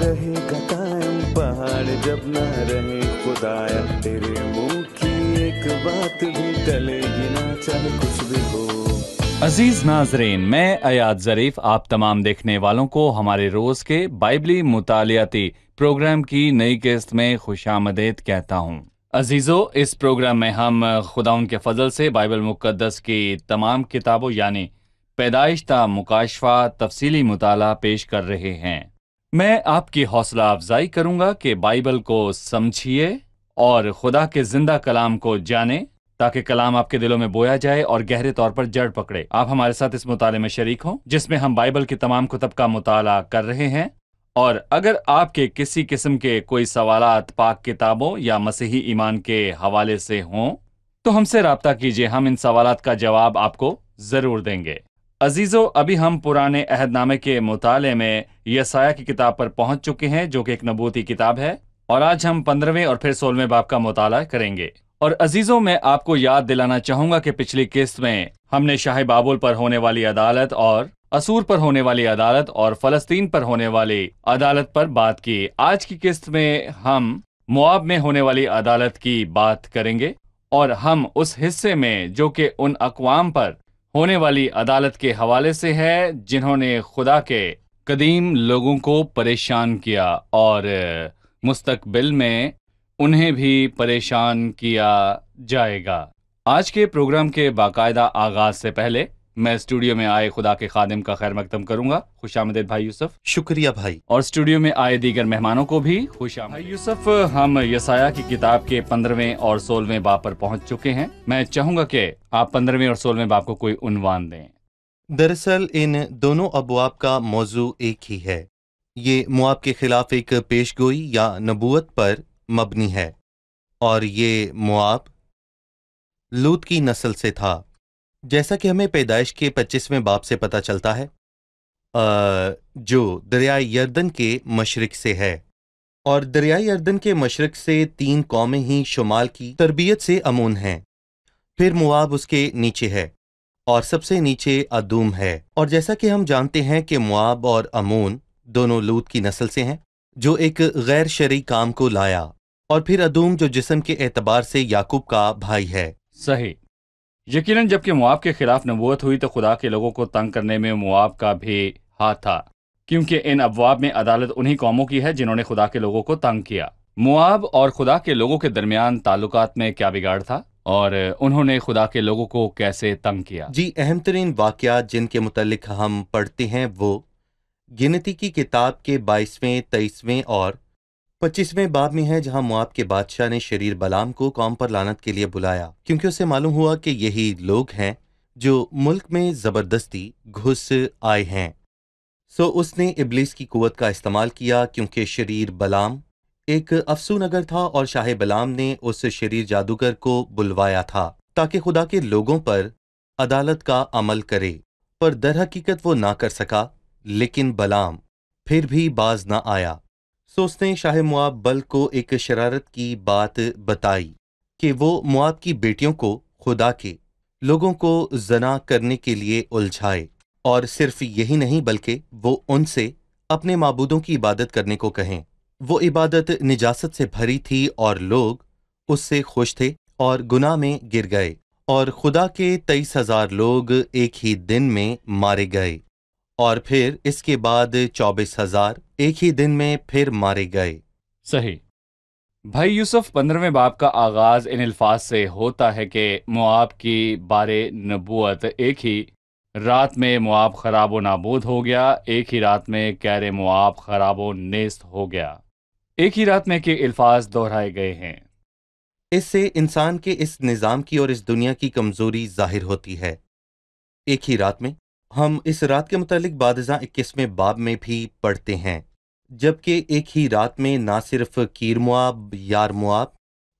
रहेगा कायम पहाड़ जब ना रहे खुदाया, तेरे मुंह की एक बात भी टलेगी ना, चाहे कुछ भी हो। अजीज नाजरीन, मैं अयाद ज़रीफ आप तमाम देखने वालों को हमारे रोज के बाइबली मुतालियाती प्रोग्राम की नई किस्त में खुशामदीद कहता हूँ। अजीजों, इस प्रोग्राम में हम खुदाउन के फजल से बाइबल मुकद्दस की तमाम किताबों यानी पैदाइश ता मुकाशफा तफसीली मुताला पेश कर रहे हैं। मैं आपकी हौसला अफजाई करूंगा कि बाइबल को समझिए और खुदा के जिंदा कलाम को जाने, ताकि कलाम आपके दिलों में बोया जाए और गहरे तौर पर जड़ पकड़े। आप हमारे साथ इस मुताले में शरीक हों जिसमें हम बाइबल की तमाम कुतब का मुताला कर रहे हैं। और अगर आपके किसी किस्म के कोई सवालात पाक किताबों या मसीही ईमान के हवाले से हों तो हमसे राब्ता कीजिए, हम इन सवालात का जवाब आपको जरूर देंगे। अजीजों, अभी हम पुराने अहदनामे के मुताले में यसाया की किताब पर पहुंच चुके हैं, जो कि एक नबूती किताब है, और आज हम 15वें और फिर 16वें बाब का मुताला करेंगे। और अजीजों, मैं आपको याद दिलाना चाहूंगा कि पिछली किस्त में हमने शाह बाबुल पर होने वाली अदालत और असूर पर होने वाली अदालत और फलस्तीन पर होने वाली अदालत पर बात की। आज की किस्त में हम मोआब में होने वाली अदालत की बात करेंगे और हम उस हिस्से में जो कि उन अक़वाम पर होने वाली अदालत के हवाले से है जिन्होंने खुदा के कदीम लोगों को परेशान किया और मुस्तकबिल में उन्हें भी परेशान किया जाएगा। आज के प्रोग्राम के बाकायदा आगाज से पहले मैं स्टूडियो में आए खुदा के खादिम का खैर मकदम करूंगा। खुशामदीद भाई यूसुफ। शुक्रिया भाई। और स्टूडियो में आए दीगर मेहमानों को भी खुशामदीद। भाई यूसुफ, हम यसाया की किताब के 15वें और 16वें बाब पर पहुंच चुके हैं। मैं चाहूंगा कि आप 15वें और 16वें बाब को कोई उन्वान दें। दरअसल इन दोनों अबवाब का मौजू एक ही है। ये मुआब के खिलाफ एक पेशगोई या नबूवत पर मबनी है और ये मुआब लूत की नस्ल से था, जैसा कि हमें पैदाइश के 25वें बाब से पता चलता है, जो दरियाए यर्दन के मशरिक से है। और दरियाए यर्दन के मशरिक से 3 कौमें ही शुमाल की तरबियत से अमून हैं। फिर मुआब उसके नीचे है और सबसे नीचे अदूम है। और जैसा कि हम जानते हैं कि मुआब और अमून दोनों लूत की नस्ल से हैं, जो एक गैर शरई काम को लाया। और फिर अदूम जो जिस्म के एतबार से याकूब का भाई है। सही। यकीनन जबकि मुआब के खिलाफ नबूवत हुई तो खुदा के लोगों को तंग करने में मुआब का भी हाथ था, क्योंकि इन अबवाब में अदालत उन्हीं कौमों की है जिन्होंने खुदा के लोगों को तंग किया। मुआब और खुदा के लोगों के दरमियान ताल्लुकात में क्या बिगाड़ था और उन्होंने खुदा के लोगों को कैसे तंग किया? जी, अहम तरीन वाक़यात जिनके मुतालिक हम पढ़ते हैं वो गिनती की किताब के 22वें, 23वें और 25वें बाब में है, जहां मुआब के बादशाह ने शरीर बलाम को कौम पर लानत के लिए बुलाया, क्योंकि उसे मालूम हुआ कि यही लोग हैं जो मुल्क में ज़बरदस्ती घुस आए हैं। सो उसने इब्लीस की कुव्वत का इस्तेमाल किया, क्योंकि शरीर बलाम एक अफसूनगर था और शाह बलाम ने उस शरीर जादूगर को बुलवाया था ताकि खुदा के लोगों पर अदालत का अमल करे, पर दर हकीकत वो ना कर सका। लेकिन बलाम फिर भी बाज ना आया। सो उसने शाह मुआब बल को एक शरारत की बात बताई कि वो मुआब की बेटियों को खुदा के लोगों को जना करने के लिए उलझाए, और सिर्फ यही नहीं बल्कि वो उनसे अपने माबूदों की इबादत करने को कहें। वो इबादत निजासत से भरी थी और लोग उससे खुश थे और गुनाह में गिर गए, और खुदा के 23,000 लोग एक ही दिन में मारे गए, और फिर इसके बाद 24,000 एक ही दिन में फिर मारे गए। सही। भाई यूसुफ, 15वें बाब का आगाज इन अल्फाज से होता है कि मुआब की बारे नबूवत, एक ही रात में मुआब खराब व नाबूद हो गया, एक ही रात में कैरे मुआब खराब व नेस्त हो गया। एक ही रात में के अल्फाज दोहराए गए हैं। इससे इंसान के इस निज़ाम की और इस दुनिया की कमजोरी जाहिर होती है। एक ही रात में, हम इस रात के मुतालिक बादशाह 21वें बाब में भी पढ़ते हैं, जबकि एक ही रात में ना सिर्फ कीर मुआब, यार मुआब,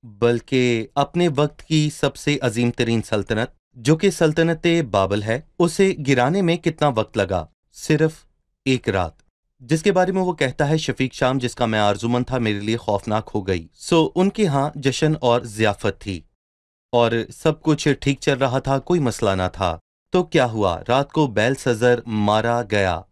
बल्कि अपने वक्त की सबसे अजीम तरीन सल्तनत जो कि सल्तनत बाबल है, उसे गिराने में कितना वक्त लगा? सिर्फ एक रात, जिसके बारे में वो कहता है, शफीक शाम जिसका मैं आरजुमंद था मेरे लिए खौफनाक हो गई। सो उनके यहाँ जश्न और ज़ियाफत थी और सब कुछ ठीक चल रहा था, कोई मसला ना था। तो क्या हुआ? रात को बेलशज़र मारा गया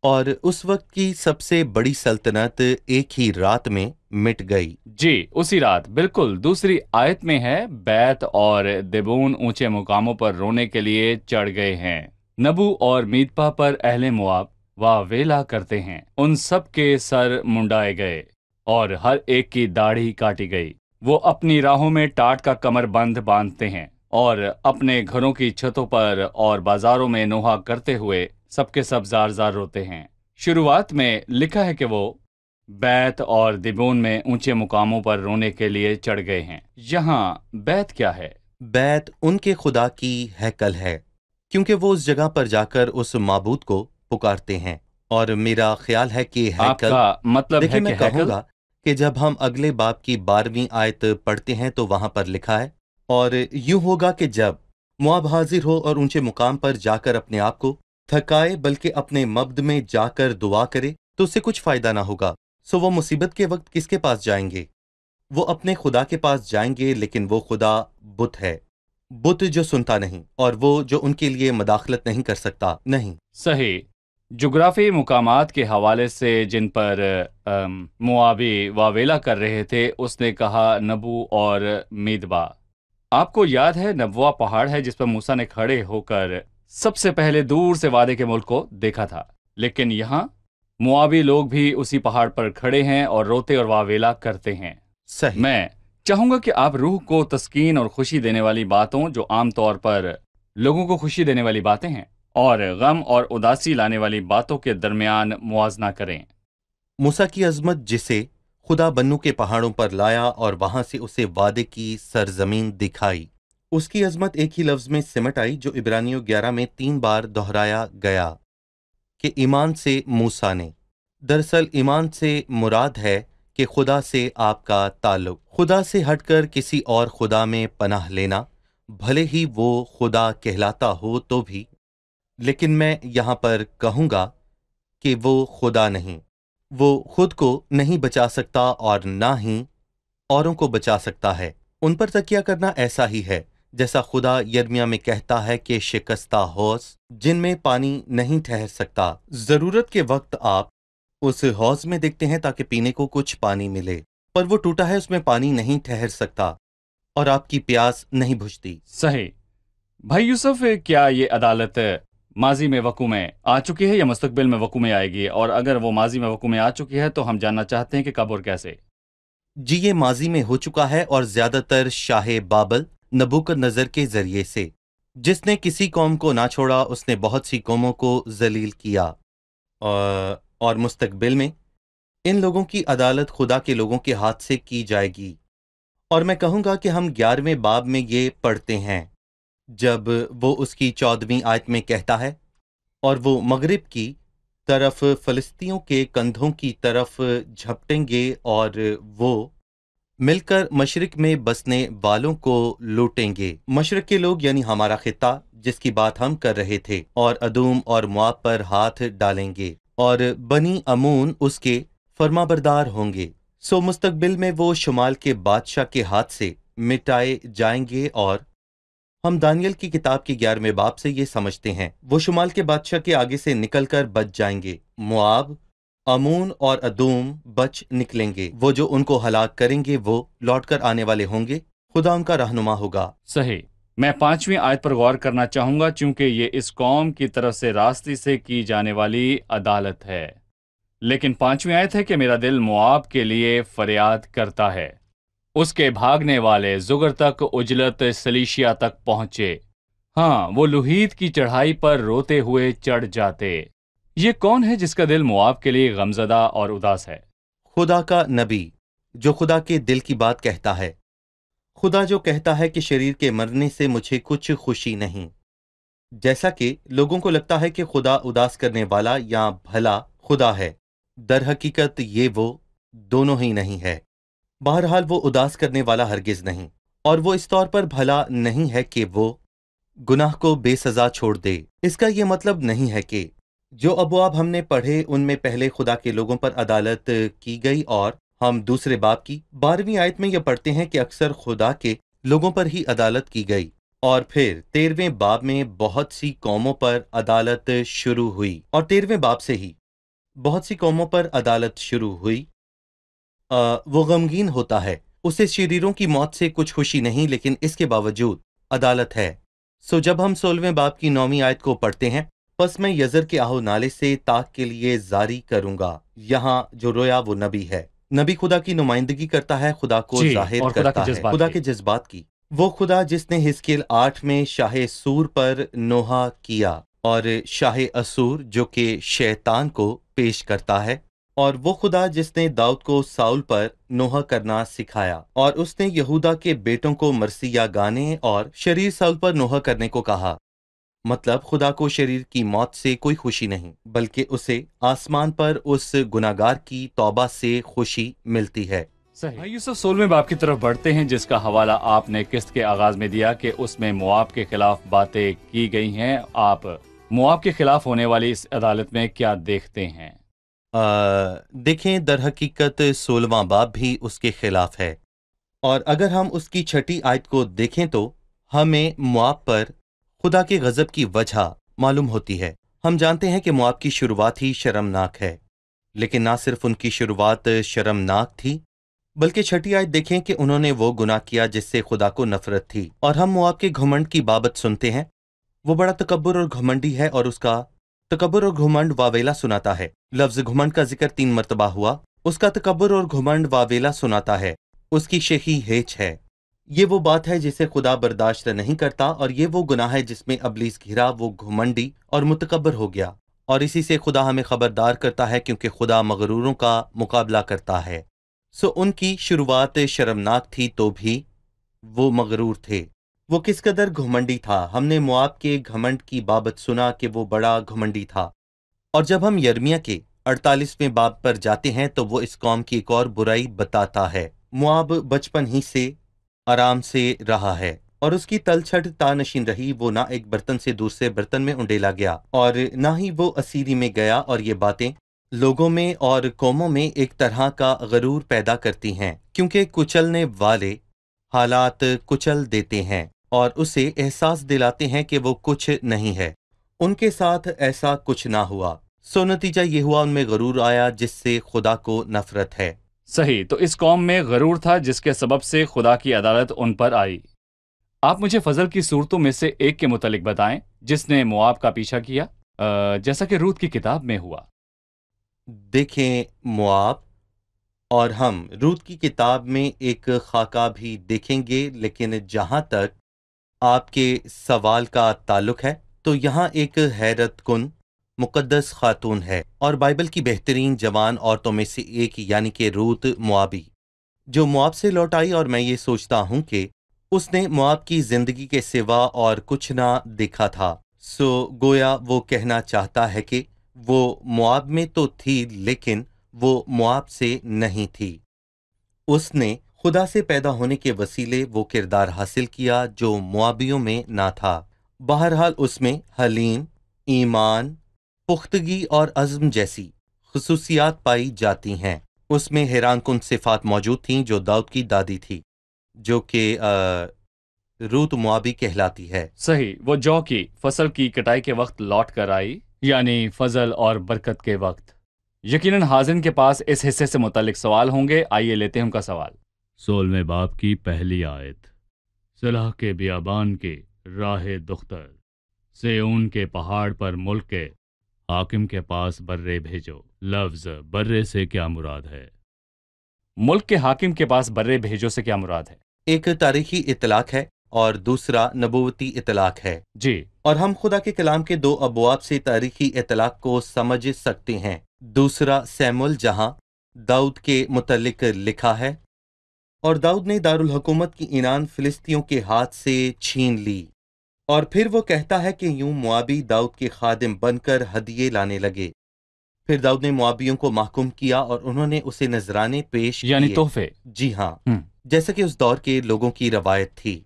اور اس वक्त की सबसे बड़ी सल्तनत एक ही रात में मिट गई। जी, उसी रात। बिल्कुल। दूसरी आयत में है, बैत और देबोन ऊंचे मुकामों पर रोने के लिए चढ़ गए हैं। नबू और मीदपा पर अहले मुआब वावेला करते हैं। उन सब के सर मुंडाए गए और हर एक की दाढ़ी काटी गई। वो अपनी राहों में टाट का कमरबंद बांधते हैं और अपने घरों की छतों पर और बाजारों में नोहा करते हुए सबके सब जार जार रोते हैं। शुरुआत में लिखा है कि वो बैत और दिबोन में ऊंचे मुकामों पर रोने के लिए चढ़ गए हैं। यहाँ बैत क्या है? बैत उनके खुदा की हैकल है, क्योंकि वो उस जगह पर जाकर उस माबूद को पुकारते हैं। और मेरा ख्याल है कि हैकल, आपका मतलब देखिए है मैं कि हैकल? कहूँगा कि जब हम अगले बाब की 12वीं आयत पढ़ते हैं तो वहां पर लिखा है, और यूं होगा कि जब मुआब हाजिर हो और ऊंचे मुकाम पर जाकर अपने आप को थकाए बल्कि अपने मब्द में जाकर दुआ करे तो उससे कुछ फायदा ना होगा। सो वो मुसीबत के वक्त किसके पास जाएंगे? वो अपने खुदा के पास जाएंगे, लेकिन वो खुदा बुत है, बुत जो सुनता नहीं, और वो जो उनके लिए मदाखलत नहीं कर सकता। नहीं, सही। जुग्राफी मुकामात के हवाले से जिन पर मुआबी वावेला कर रहे थे, उसने कहा नबू और मीदबा। आपको याद है, नबवा पहाड़ है जिस पर मूसा ने खड़े होकर सबसे पहले दूर से वादे के मुल्क को देखा था। लेकिन यहाँ मुआबी लोग भी उसी पहाड़ पर खड़े हैं और रोते और वावेला करते हैं। सही। मैं चाहूंगा कि आप रूह को तस्कीन और खुशी देने वाली बातों, जो आम तौर पर लोगों को खुशी देने वाली बातें हैं, और गम और उदासी लाने वाली बातों के दरमियान मुआजना करें। मूसा की अजमत, जिसे खुदा बन्नू के पहाड़ों पर लाया और वहां से उसे वादे की सरजमीन दिखाई, उसकी अजमत एक ही लफ्ज में सिमट आई जो इब्रानियों 11 में 3 बार दोहराया गया कि ईमान से मूसा ने। दरअसल ईमान से मुराद है कि खुदा से आपका ताल्लुक, खुदा से हटकर किसी और खुदा में पनाह लेना, भले ही वो खुदा कहलाता हो तो भी। लेकिन मैं यहाँ पर कहूँगा कि वो खुदा नहीं, वो खुद को नहीं बचा सकता और ना ही औरों को बचा सकता है। उन पर तकिया करना ऐसा ही है जैसा खुदा यर्मिया में कहता है कि शिकस्ता हौज जिनमें पानी नहीं ठहर सकता। जरूरत के वक्त आप उस हौज में देखते हैं ताकि पीने को कुछ पानी मिले, पर वो टूटा है, उसमें पानी नहीं ठहर सकता और आपकी प्यास नहीं बुझती। सही। भाई यूसुफ, क्या ये अदालत माजी में वकू में आ चुकी है या मुस्तकबिल में वकू में आएगी? और अगर वो माजी में वकू में आ चुकी है तो हम जानना चाहते हैं कि कब और कैसे। जी, ये माजी में हो चुका है, और ज्यादातर शाह बाबल नबूकदनजर के जरिए से, जिसने किसी कौम को ना छोड़ा, उसने बहुत सी कौमों को जलील किया। और मुस्तकबिल में इन लोगों की अदालत खुदा के लोगों के हाथ से की जाएगी। और मैं कहूँगा कि हम 11वें बाब में ये पढ़ते हैं, जब वो उसकी 14वीं आयत में कहता है, और वो मगरिब की तरफ फलिस्तियों के कंधों की तरफ झपटेंगे और वो मिलकर मशरिक में बसने वालों को लूटेंगे। मशरिक के लोग यानी हमारा खिता जिसकी बात हम कर रहे थे, और अदूम और मुआब पर हाथ डालेंगे और बनी अमून उसके फरमाबरदार होंगे। सो मुस्तकबिल में वो शुमाल के बादशाह के हाथ से मिटाए जाएंगे, और हम दानियल की किताब के 11वें बाब से ये समझते हैं, वो शुमाल के बादशाह के आगे से निकलकर बच जाएंगे। मुआब, अमून और अदूम बच निकलेंगे। वो जो उनको हलाक करेंगे वो लौटकर आने वाले होंगे, खुदा उनका रहनुमा होगा। सही। मैं 5वीं आयत पर गौर करना चाहूंगा, चूंकि ये इस कौम की तरफ से रास्ते से की जाने वाली अदालत है। लेकिन 5वीं आयत है कि मेरा दिल मुआब के लिए फरियाद करता है। उसके भागने वाले जुगर तक, उजलत सलीशिया तक पहुंचे। हाँ, वो लुहीत की चढ़ाई पर रोते हुए चढ़ जाते। ये कौन है जिसका दिल मुआब के लिए गमजदा और उदास है? खुदा का नबी जो खुदा के दिल की बात कहता है। खुदा जो कहता है कि शरीर के मरने से मुझे कुछ खुशी नहीं। जैसा कि लोगों को लगता है कि खुदा उदास करने वाला या भला खुदा है, दर हकीकत ये वो दोनों ही नहीं है। बहरहाल वो उदास करने वाला हरगिज नहीं, और वो इस तौर पर भला नहीं है कि वो गुनाह को बेसजा छोड़ दे। इसका ये मतलब नहीं है कि जो अबवाब हमने पढ़े उनमें पहले खुदा के लोगों पर अदालत की गई, और हम दूसरे बाब की 12वीं आयत में यह पढ़ते हैं कि अक्सर खुदा के लोगों पर ही अदालत की गई, और फिर 13वें बाब में बहुत सी कौमों पर अदालत शुरू हुई, और 13वें बाब से ही بہت سی قوموں پر عدالت شروع ہوئی۔ وہ غمگین ہوتا ہے، اسے شریروں کی موت سے کچھ خوشی نہیں، لیکن اس کے باوجود عدالت ہے۔ جب ہم 16ویں باب کی 9ویں آیت کو پڑھتے ہیں، پس میں یزر کے آہو نالے سے تاک کے لیے زاری کروں گا، یہاں جو رویا وہ نبی ہے۔ نبی خدا کی نمائندگی کرتا ہے، خدا کو جی، ظاہر اور خدا کے کرتا ہے، جذبات خدا کی۔ کے جذبات کی۔ وہ خدا جس نے حزقیل 8 میں شاہ سور پر نوحہ کیا، اور شاہ اسور جو کہ شیطان کو پیش کرتا ہے، اور وہ خدا جس نے داؤد کو ساؤل پر نوحہ کرنا سکھایا، اور اس نے یہودا کے بیٹوں کو مرثیہ گانے اور شریر ساؤل پر نوحہ کرنے کو کہا۔ مطلب خدا کو شریر کی موت سے کوئی خوشی نہیں، بلکہ اسے آسمان پر اس گناہگار کی توبہ سے خوشی ملتی ہے۔ صحیح یوسف، 16ویں باب کی طرف بڑھتے ہیں، جس کا حوالہ آپ نے قسط کے آغاز میں دیا کہ اس میں مواب کے خلاف باتیں کی گئی ہیں۔ آپ مواب کے خلاف ہونے والی اس عدالت میں کیا دیکھتے ہیں؟ دیکھیں، در حقیقت 16واں باب بھی اس کے خلاف ہے، اور اگر ہم اس کی 6 آیت کو دیکھیں تو ہمیں مواب پر خدا کے غضب کی وجہ معلوم ہوتی ہے۔ ہم جانتے ہیں کہ مواب کی شروعات ہی شرمناک ہے، لیکن نہ صرف ان کی شروعات شرمناک تھی، بلکہ 6 آیت دیکھیں کہ انہوں نے وہ گناہ کیا جس سے خدا کو نفرت تھی۔ اور ہم مواب کے گھمنڈ کی بابت سنتے ہیں، وہ بڑا تکبر اور گھمنڈی ہے، اور اس کا تکبر اور گھمنڈ واویلا سناتا ہے۔ لفظ گھمنڈ کا ذکر 3 مرتبہ ہوا۔ اس کا تکبر اور گھمنڈ واویلا سناتا ہے، اس کی شیخی ہیچ ہے۔ یہ وہ بات ہے جسے خدا برداشت نہیں کرتا، اور یہ وہ گناہ ہے جس میں ابلیس گھرا، وہ گھمنڈی اور متکبر ہو گیا، اور اسی سے خدا ہمیں خبردار کرتا ہے، کیونکہ خدا مغروروں کا مقابلہ کرتا ہے۔ ان کی شروعات شرمناک تھی تو بھی وہ مغرور تھے۔ وہ کس قدر گھمنڈی تھا، ہم نے مواب کے گھمنڈ کی بابت سنا کہ وہ بڑا گھمنڈی تھا۔ اور جب ہم یرمیہ کے 48ویں باب پر جاتے ہیں تو وہ اس قوم کی ایک اور برائی بتاتا ہے۔ مواب بچپن ہی سے آرام سے رہا ہے، اور اس کی تلچھٹ تانشین رہی، وہ نہ ایک برتن سے دوسرے برتن میں انڈیلا گیا، اور نہ ہی وہ اسیری میں گیا، اور یہ باتیں لوگوں میں اور قوموں میں ایک طرح کا غرور پیدا کرتی ہیں، کیونکہ کچلنے والے حالات کچل دیتے ہیں اور اسے احساس دلاتے ہیں کہ وہ کچھ نہیں ہے۔ ان کے ساتھ ایسا کچھ نہ ہوا، نتیجہ یہ ہوا ان میں غرور آیا جس سے خدا کو نفرت ہے۔ صحیح، تو اس قوم میں غرور تھا جس کے سبب سے خدا کی عدالت ان پر آئی۔ آپ مجھے فضل کی صورتوں میں سے ایک کے متعلق بتائیں جس نے مواب کا پیچھا کیا، جیسا کہ روت کی کتاب میں ہوا۔ دیکھیں، مواب، اور ہم روت کی کتاب میں ایک خاکہ بھی دیکھیں گے، لیکن جہاں تک آپ کے سوال کا تعلق ہے تو یہاں ایک حیرت کن مقدس خاتون ہے، اور بائبل کی بہترین جوان عورتوں میں سے ایک، یعنی کہ روت موابی، جو مواب سے لوٹ آئی، اور میں یہ سوچتا ہوں کہ اس نے مواب کی زندگی کے سوا اور کچھ نہ دیکھا تھا۔ گویا وہ کہنا چاہتا ہے کہ وہ مواب میں تو تھی، لیکن وہ مواب سے نہیں تھی۔ اس نے خدا سے پیدا ہونے کے وسیلے وہ کردار حاصل کیا جو موابیوں میں نہ تھا۔ بہرحال اس میں حلیم، ایمان، پختگی اور عزم جیسی خصوصیات پائی جاتی ہیں۔ اس میں حیران کن صفات موجود تھیں جو داؤد کی دادی تھی، جو کہ روت موابی کہلاتی ہے۔ صحیح، وہ جو کی فصل کی کٹائی کے وقت لوٹ کر آئی، یعنی فضل اور برکت کے وقت۔ یقیناً حاضرین کے پاس اس حصے سے متعلق سوال ہوں گے، آئیے لیتے ہیں ان کا سوال۔ 16ویں باب کی پہلی آیت، صلاح کے بیابان کی راہ دختر، سیون کے پہاڑ پر ملک کے حاکم کے پاس برے بھیجو۔ لفظ برے سے کیا مراد ہے؟ ملک کے حاکم کے پاس برے بھیجو سے کیا مراد ہے؟ ایک تاریخی اطلاق ہے اور دوسرا نبوتی اطلاق ہے۔ جی، اور ہم خدا کے کلام کے 2 ابواب سے تاریخی اطلاق کو سمجھ سکتے ہیں۔ دوسرا سیمول، جہاں داؤد کے متعلق لکھا ہے، اور داؤد نے دارالحکومت کی عنان فلسطینیوں کے ہاتھ سے چھین لی، اور پھر وہ کہتا ہے کہ یوں موابی داؤد کے خادم بن کر ہدیے لانے لگے۔ پھر داؤد نے موابیوں کو محکوم کیا اور انہوں نے اسے نذرانے پیش یعنی کیے۔ تحفے۔ جی ہاں، جیسا کہ اس دور کے لوگوں کی روایت تھی۔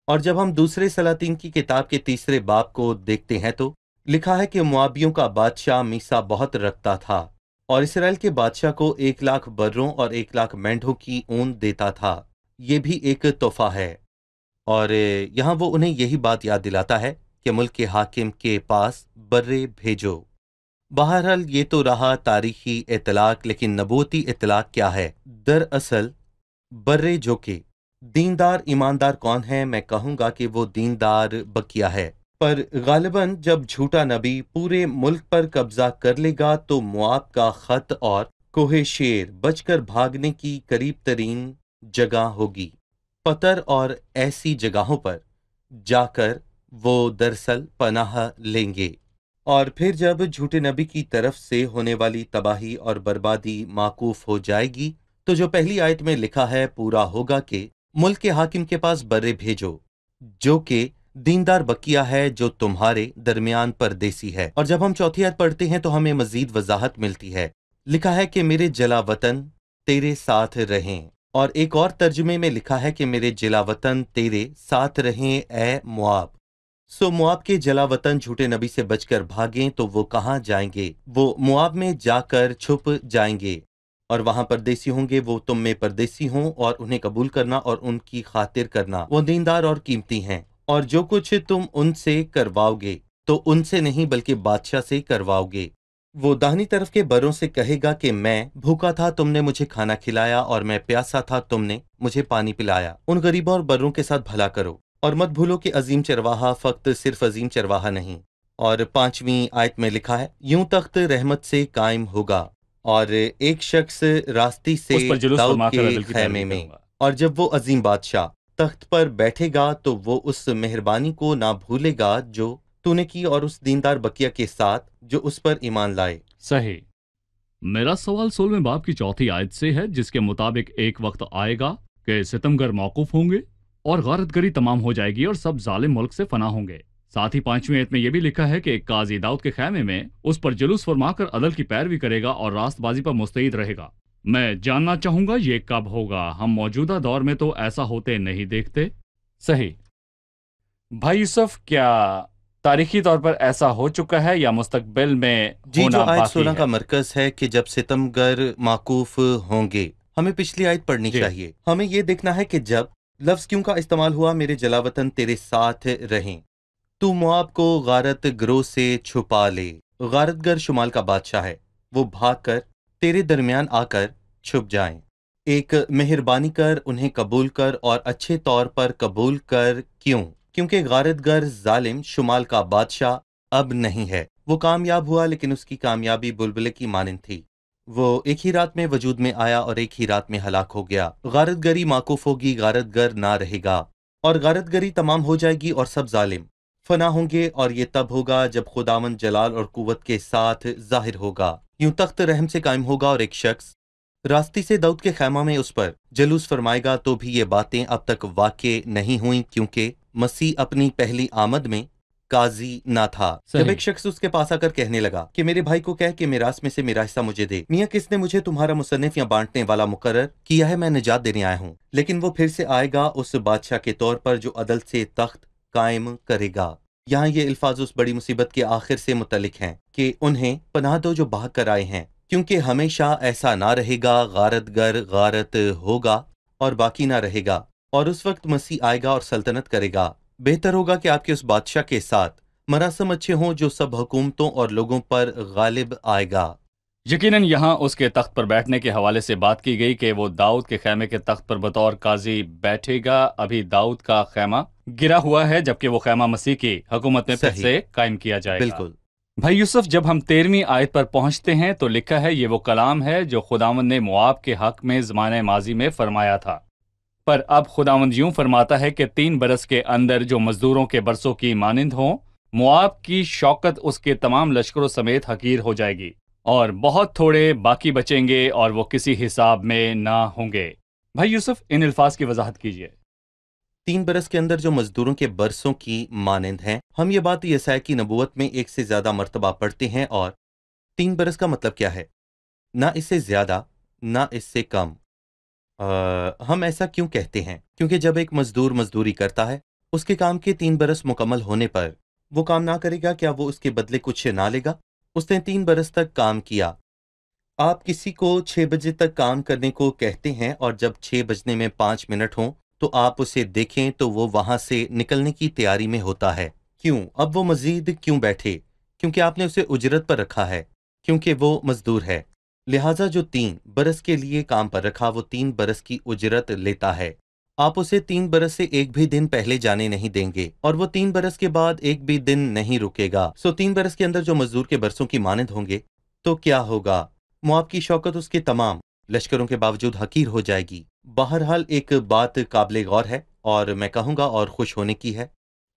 اور جب ہم دوسرے سلاطین کی کتاب کے 3 باب کو دیکھتے ہیں تو لکھا ہے کہ موابیوں کا بادشاہ میسا بہت رکھتا تھا، اور اسرائیل کے بادشاہ کو 1,00,000 بروں اور 1,00,000 مینڈھوں کی اون دیتا تھا۔ یہ بھی ایک تحفہ ہے، اور یہاں وہ انہیں یہی بات یاد دلاتا ہے کہ ملک کے حاکم کے پاس برے بھیجو۔ बहरहाल ये तो रहा तारीखी इतलाक, लेकिन नबूती इतलाक क्या है? दरअसल बर्रे जो के दीनदार ईमानदार कौन है? मैं कहूँगा कि वो दीनदार बकिया है। पर गालिबन जब झूठा नबी पूरे मुल्क पर कब्जा कर लेगा तो मुआब का खत और कोहे शेर बचकर भागने की करीब तरीन जगह होगी। पतर और ऐसी जगहों पर जाकर वो दरअसल पनाह लेंगे। और फिर जब झूठे नबी की तरफ से होने वाली तबाही और बर्बादी माकूफ हो जाएगी तो जो पहली आयत में लिखा है पूरा होगा कि मुल्क के हाकिम के पास बर्रे भेजो जो कि दीनदार बकिया है जो तुम्हारे दरमियान परदेसी है। और जब हम चौथी आयत पढ़ते हैं तो हमें मजीद वजाहत मिलती है। लिखा है कि मेरे जला वतन तेरे साथ रहें, और एक और तर्जुमे में लिखा है कि मेरे जला वतन तेरे साथ रहें ए मुआब। सो मुआब के जला वतन झूठे नबी से बचकर भागें तो वो कहाँ जाएंगे? वो मुआब में जाकर छुप जाएंगे और वहां परदेसी होंगे। वो तुम में परदेसी हों और उन्हें कबूल करना और उनकी खातिर करना। वो दीनदार और कीमती हैं, और जो कुछ तुम उनसे करवाओगे तो उनसे नहीं बल्कि बादशाह से करवाओगे। वो दाहिनी तरफ के बरों से कहेगा कि मैं भूखा था, तुमने मुझे खाना खिलाया, और मैं प्यासा था, तुमने मुझे पानी पिलाया। उन गरीबों और बरों के साथ भला करो, और मत भूलो कि अजीम चरवाहा फक्त सिर्फ अजीम चरवाहा नहीं। और 5वीं आयत में लिखा है, यूं तख्त रहमत से कायम होगा और एक शख्स रास्ती से उस पर जुलूस दाऊद फरमाकर के अदल की खैमे पैरवी में। करूंगा। और जब वो अजीम बादशाह तख्त पर बैठेगा तो वो उस मेहरबानी को ना भूलेगा जो तूने की, और उस दीनदार बकिया के साथ जो उस पर ईमान लाए। सही। मेरा सवाल 16वें बाब की चौथी आयत से है, जिसके मुताबिक एक वक्त आएगा कि सितमगर मौकूफ होंगे और गारतगरी तमाम हो जाएगी और सब जालिम मुल्क से फना होंगे। साथ ही 5वीं आयत में यह भी लिखा है कि एक काजी दाऊद के खैमे में उस पर जुलूस फरमाकर अदल की पैरवी करेगा और रास्तबाजी पर मुस्तैद रहेगा। मैं जानना चाहूंगा ये कब होगा? हम मौजूदा दौर में तो ऐसा होते नहीं देखते। सही। भाई यूसुफ, क्या तारीखी तौर पर ऐसा हो चुका है या मुस्तकबिल में जी, होना जो आयत बाकी 16 है? का मरकज है कि जब सितमगर माकूफ होंगे। हमें पिछली आयत पढ़नी जी। चाहिए। हमें ये देखना है कि जब लफ्ज क्यों का इस्तेमाल हुआ, मेरे जलावतन तेरे साथ रहें। तू मुआब को गारत गरोह से छुपा ले। गारतगर शुमाल का बादशाह है, वो भाग कर तेरे दरमियान आकर छुप जाएं। एक मेहरबानी कर, उन्हें कबूल कर, और अच्छे तौर पर कबूल कर। क्यों? क्योंकि गारतगर जालिम शुमाल का बादशाह अब नहीं है। वो कामयाब हुआ, लेकिन उसकी कामयाबी बुलबुले की मानिंद थी। वो एक ही रात में वजूद में आया और एक ही रात में हलाक हो गया। गारतगरी माकूफ होगी, गारतगर ना रहेगा, और गारतगरी तमाम हो जाएगी और सब जालिम फना होंगे। और ये तब होगा जब खुदावन जलाल और कुव्वत के साथ जाहिर होगा। यूं तख्त रहम से कायम होगा और एक शख्स रास्ती से दाऊद के खैमा में उस पर जलूस फरमाएगा। तो भी ये बातें अब तक वाक़े नहीं हुई, क्योंकि मसीह अपनी पहली आमद में काजी ना था। सही। जब एक शख्स उसके पास आकर कहने लगा कि मेरे भाई को कह कि मिरास में से मेरा हिस्सा मुझे दे। मियाँ, किसने मुझे तुम्हारा मुसन्निफ या बांटने वाला मुकर्रर किया है? मैं निजात देने आया हूँ। लेकिन वो फिर से आएगा उस बादशाह के तौर पर जो अदल से तख्त कायम करेगा। यहाँ ये अल्फाज उस बड़ी मुसीबत के आखिर से मुतलिक हैं कि उन्हें पनाह दो जो भाग कर आए हैं, क्योंकि हमेशा ऐसा ना रहेगा। गारतगर गारत होगा और बाकी ना रहेगा, और उस वक्त मसीह आएगा और सल्तनत करेगा। बेहतर होगा कि आपके उस बादशाह के साथ मरासम अच्छे हों जो सब हुकूमतों और लोगों पर गालिब आएगा। यकीनन यहाँ उसके तख्त पर बैठने के हवाले से बात की गई कि वो दाऊद के खैमे के तख्त पर बतौर काजी बैठेगा। अभी दाऊद का खैमा गिरा हुआ है, जबकि वो खैमा मसीह की हुकूमत में फिर सही। से कायम किया जाएगा। बिल्कुल। भाई यूसुफ, जब हम 13वीं आयत पर पहुंचते हैं तो लिखा है, ये वो कलाम है जो खुदावंद ने मुआब के हक में ज़माने माजी में फरमाया था। पर अब खुदावंद यूं फरमाता है कि 3 बरस के अंदर जो मजदूरों के बरसों की मानिंद हों, मुआब की शौकत उसके तमाम लश्करों समेत हकीर हो जाएगी, और बहुत थोड़े बाकी बचेंगे और वो किसी हिसाब में ना होंगे। भाई यूसुफ, इन अल्फाज की वजाहत कीजिए। 3 बरस के अंदर जो मजदूरों के बरसों की मानिंद हैं। हम ये बात यसाया की नबूवत में एक से ज्यादा मर्तबा पढ़ते हैं। और 3 बरस का मतलब क्या है? ना इससे ज्यादा ना इससे कम। हम ऐसा क्यों कहते हैं? क्योंकि जब एक मजदूर मजदूरी करता है, उसके काम के 3 बरस मुकम्मल होने पर वो काम ना करेगा, क्या वो उसके बदले कुछ ना लेगा? उसने 3 बरस तक काम किया। आप किसी को 6 बजे तक काम करने को कहते हैं, और जब 6 बजने में 5 मिनट हों तो आप उसे देखें तो वो वहां से निकलने की तैयारी में होता है। क्यों? अब वो मजीद क्यों बैठे? क्योंकि आपने उसे उजरत पर रखा है। क्योंकि वो मजदूर है। लिहाजा जो 3 बरस के लिए काम पर रखा वो 3 बरस की उजरत लेता है। आप उसे 3 बरस से एक भी दिन पहले जाने नहीं देंगे और वो 3 बरस के बाद एक भी दिन नहीं रुकेगा। सो 3 बरस के अंदर जो मजदूर के बरसों की मानंद होंगे, तो क्या होगा? मुआब की शौकत उसके तमाम लश्करों के बावजूद हकीर हो जाएगी। बहरहाल एक बात काबिल गौर है और मैं कहूँगा और खुश होने की है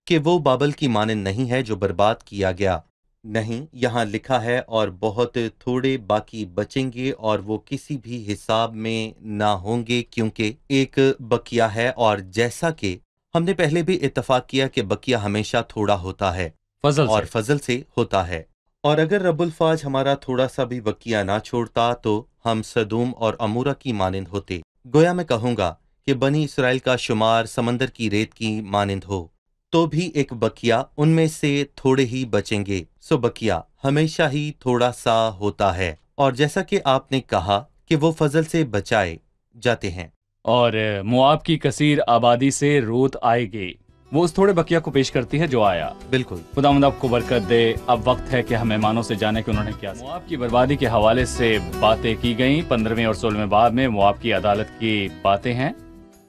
कि वो बाबल की मानंद नहीं है जो बर्बाद किया गया। नहीं, यहाँ लिखा है और बहुत थोड़े बाकी बचेंगे और वो किसी भी हिसाब में ना होंगे, क्योंकि एक बकिया है और जैसा कि हमने पहले भी इत्तफाक किया कि बकिया हमेशा थोड़ा होता है फजल और से। फजल से होता है। और अगर रब्बुल फाज हमारा थोड़ा सा भी बकिया ना छोड़ता तो हम सदूम और अमूरा की मानंद होते। गोया मैं कहूँगा कि बनी इसराइल का शुमार समंदर की रेत की मानंद हो, तो भी एक बकिया उनमें से थोड़े ही बचेंगे। सो बकिया हमेशा ही थोड़ा सा होता है, और जैसा कि आपने कहा कि वो फजल से बचाए जाते हैं। और मुआब की कसीर आबादी से रूत आएगी। वो उस थोड़े बकिया को पेश करती है जो आया। बिल्कुल। खुदावंद आपको बरकत दे। अब वक्त है कि हम मेहमानों से जाने कि उन्होंने क्या। मुआब की बर्बादी के हवाले से बातें की गई। 15वें और 16वें बाब में मुआब की अदालत की बातें हैं।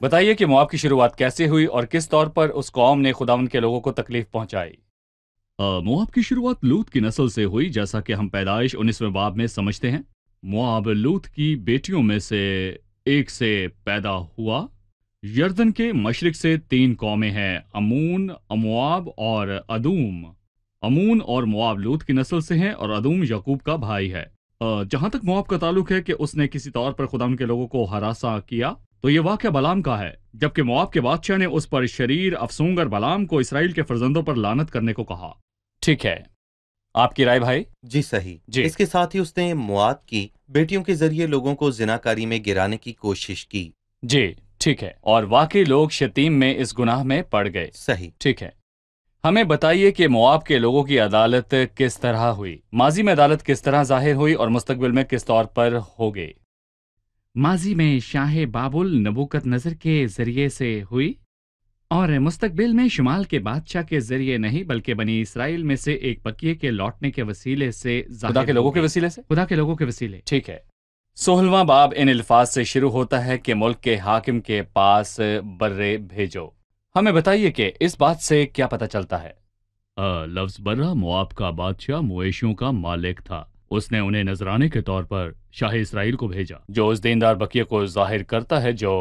बताइए कि मुआब की शुरुआत कैसे हुई और किस तौर पर उस कौम ने खुदावंद के लोगों को तकलीफ पहुंचाई। मुआब की शुरुआत लूत की नस्ल से हुई, जैसा कि हम पैदाइश 19वें बाब में समझते हैं। मुआब लूत की बेटियों में से एक से पैदा हुआ। यर्दन के मशरिक से 3 कौमें हैं, अमून, अमोआब और अदूम। अमून और मुआब लूत की नस्ल से हैं और अदूम यकूब का भाई है। जहां तक मुआब का ताल्लुक है कि उसने किसी तौर पर खुदावंद के लोगों को हरासा किया, तो ये वाक़या बलाम का है, जबकि मुआब के बादशाह ने उस पर शरीर अफसूंगर बलाम को इसराइल के फर्जंदों पर लानत करने को कहा। ठीक है, आपकी राय भाई? जी सही जी। इसके साथ ही उसने मुआद की बेटियों के जरिए लोगों को जिनाकारी में गिराने की कोशिश की। जी ठीक है, और वाकई लोग शतीम में इस गुनाह में पड़ गए। सही। ठीक है, हमें बताइए कि मुआब के लोगों की अदालत किस तरह हुई, माजी में अदालत किस तरह जाहिर हुई और मुस्तकबिल में किस तौर पर होगी। माजी में शाह बाबुल नबूकत-नजर के जरिए से हुई और मुस्तकबिल में शुमाल के बादशाह के जरिए नहीं, बल्कि बनी इसराइल में से एक बकिए के लौटने के वसीले से खुदा के लोगों के वसीले से। खुदा के लोगों के वसीले। ठीक है, 16वां बाब इन अल्फाज से शुरू होता है कि मुल्क के हाकिम के पास बर्रे भेजो। हमें बताइए कि इस बात से क्या पता चलता है। लफ्ज बर्रा मुआब का बादशाह मुएशियों का मालिक था। उसने उन्हें नजराने के तौर पर शाह इसराइल को भेजा, जो उस दीनदार बकिए को जाहिर करता है जो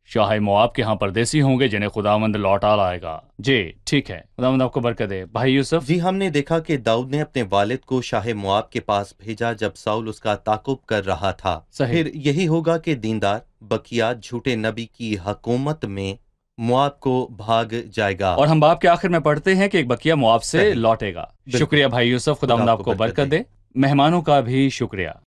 शाह मुआब के यहाँ परदेसी होंगे, जिन्हें खुदावंद लौटा लाएगा। जी ठीक है, खुदावंद आपको बरकत दे। भाई यूसुफ जी, हमने देखा कि दाऊद ने अपने वालिद को शाह मुआब के पास भेजा जब साउल उसका ताकुब कर रहा था। सही। फिर यही होगा कि दीनदार बकिया झूठे नबी की हुकूमत में मुआब को भाग जाएगा। और हम बाब के आखिर में पढ़ते हैं कि एक बकिया मुआब से सही। लौटेगा। बिल्कुल। शुक्रिया भाई यूसुफ, खुदावंद खुदा आपको बरकत दे। मेहमानों का भी शुक्रिया।